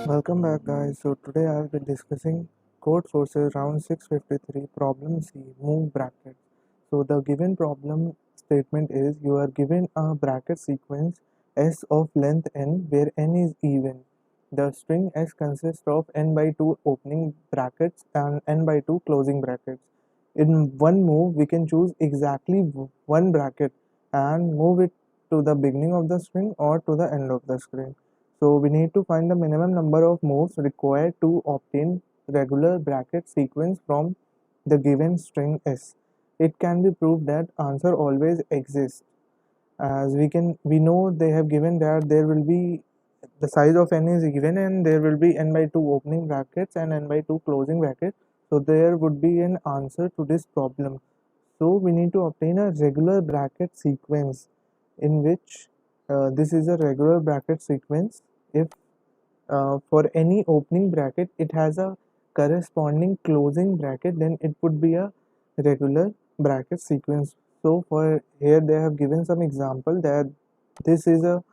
Welcome back, guys. So today I'll be discussing code forces round 653 problem C, move bracket. So the given problem statement is you are given a bracket sequence S of length n where n is even. The string S consists of n by 2 opening brackets and n by 2 closing brackets. In one move we can choose exactly one bracket and move it to the beginning of the string or to the end of the string. So we need to find the minimum number of moves required to obtain regular bracket sequence from the given string S. It can be proved that answer always exists, as we know they have given that there will be the size of n is given and there will be n by 2 opening brackets and n by 2 closing brackets. So there would be an answer to this problem. So we need to obtain a regular bracket sequence in which this is a regular bracket sequence if for any opening bracket it has a corresponding closing bracket, then it would be a regular bracket sequence. So for here they have given some example that this is a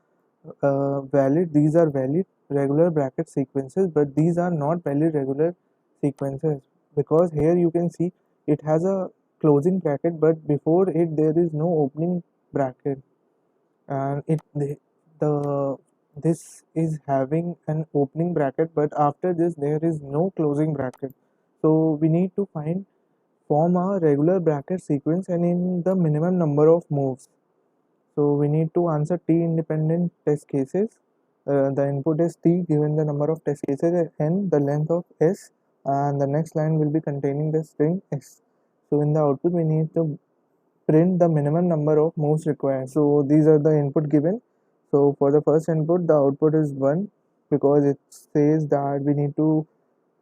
these are valid regular bracket sequences, but these are not valid regular sequences, because here you can see it has a closing bracket but before it there is no opening bracket, and the this is having an opening bracket but after this there is no closing bracket. So we need to form a regular bracket sequence and in the minimum number of moves. So we need to answer t independent test cases. The input is t given the number of test cases and the length of s, and the next line will be containing the string s. So in the output we need to print the minimum number of moves required. So these are the input given. So for the first input the output is 1 because it says that we need to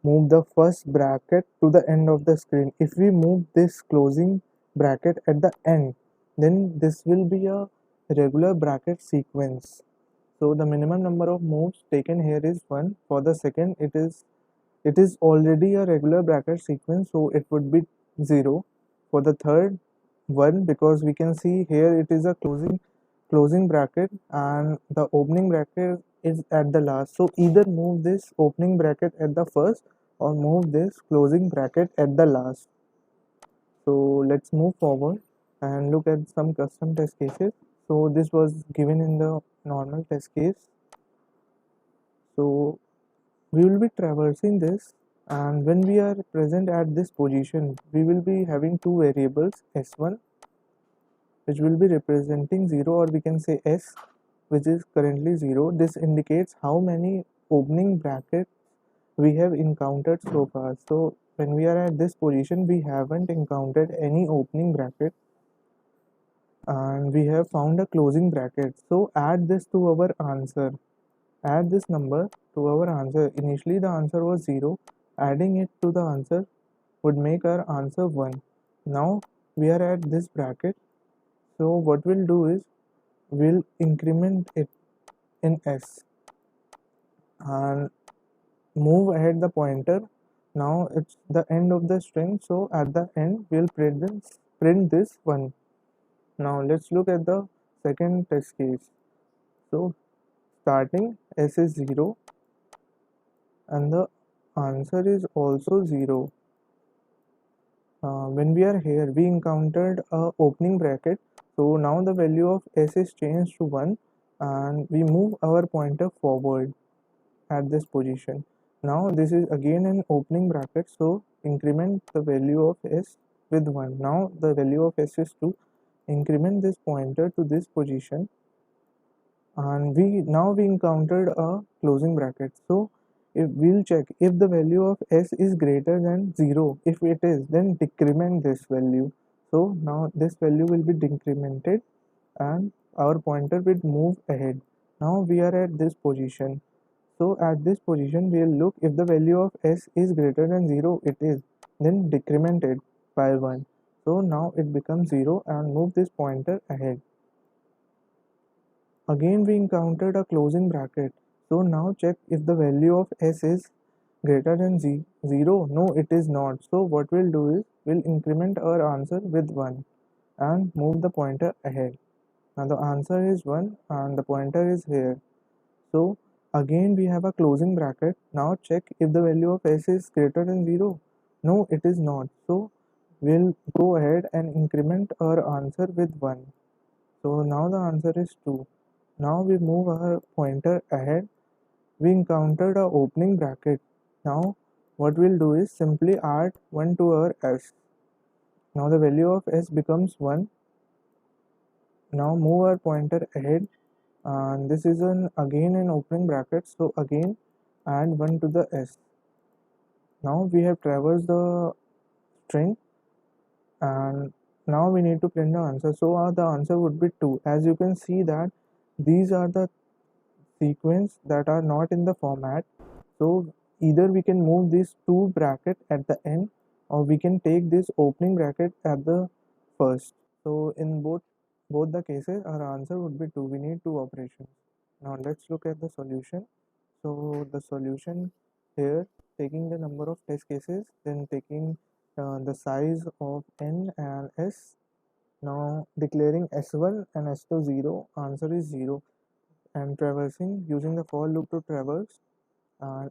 move the first bracket to the end of the screen. If we move this closing bracket at the end, then this will be a regular bracket sequence. So the minimum number of moves taken here is 1. For the second it is already a regular bracket sequence, so it would be 0. For the third, 1, because we can see here it is a closing bracket and the opening bracket is at the last. So either move this opening bracket at the first or move this closing bracket at the last. So let's move forward and look at some custom test cases. So this was given in the normal test case. So we will be traversing this, and when we are present at this position we will be having two variables s1 which will be representing 0, or we can say s which is currently 0. This indicates how many opening brackets we have encountered so far. So when we are at this position we haven't encountered any opening bracket and we have found a closing bracket. So add this to our answer. Add this number to our answer. Initially the answer was 0. Adding it to the answer would make our answer 1. Now we are at this bracket. So what we'll do is we'll increment it in s and move ahead the pointer. Now it's the end of the string, so at the end we'll print this 1. Now let's look at the second test case. So starting s is 0 and the answer is also 0. When we are here we encountered a opening bracket, so now the value of s is changed to 1 and we move our pointer forward at this position. Now this is again an opening bracket, so increment the value of s with 1. Now the value of s is 2. Increment this pointer to this position and we encountered a closing bracket. So if we'll check if the value of s is greater than 0. If it is, then decrement this value. So now this value will be decremented and our pointer will move ahead. Now we are at this position. So at this position we'll look if the value of s is greater than 0. It is, then decrement it by 1. So now it becomes 0 and move this pointer ahead. Again we encountered a closing bracket. So now check if the value of s is greater than 0. No, it is not. So what we'll do is we'll increment our answer with 1 and move the pointer ahead. Now the answer is 1 and the pointer is here. So again we have a closing bracket. Now check if the value of s is greater than 0. No, it is not. So we'll go ahead and increment our answer with 1. So now the answer is 2. Now we move our pointer ahead. We encountered a opening bracket. Now what we'll do is simply add 1 to our s. Now the value of s becomes 1. Now move our pointer ahead, and this is again an opening bracket, so again add 1 to the s. Now we have traversed the string, and now we need to print the answer. So the answer would be 2. As you can see that these are the sequence that are not in the format, so either we can move this 2 bracket at the end, or we can take this opening bracket at the first. So in both the cases our answer would be 2. We need 2 operations. Now let's look at the solution. So the solution here, taking the number of test cases, then taking the size of n and s. Now declaring s1 and s2 0, answer is 0, and traversing using the for loop to traverse.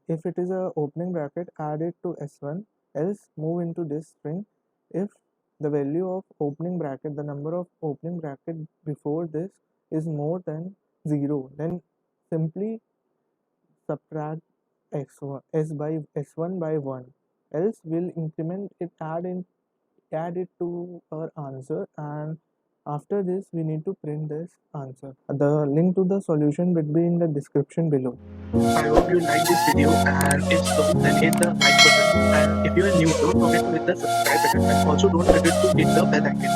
If it is a opening bracket, add it to s1, else move into this string. If the value of opening bracket, the number of opening bracket before this is more than 0, then simply subtract x1 s by s1 by 1, else we'll increment it, add it to our answer, and after this we need to print this answer. The link to the solution will be in the description below. I hope you like this video, and if so, then hit the like button, and if you are new, don't forget to hit the subscribe button, and also don't forget to hit the bell icon.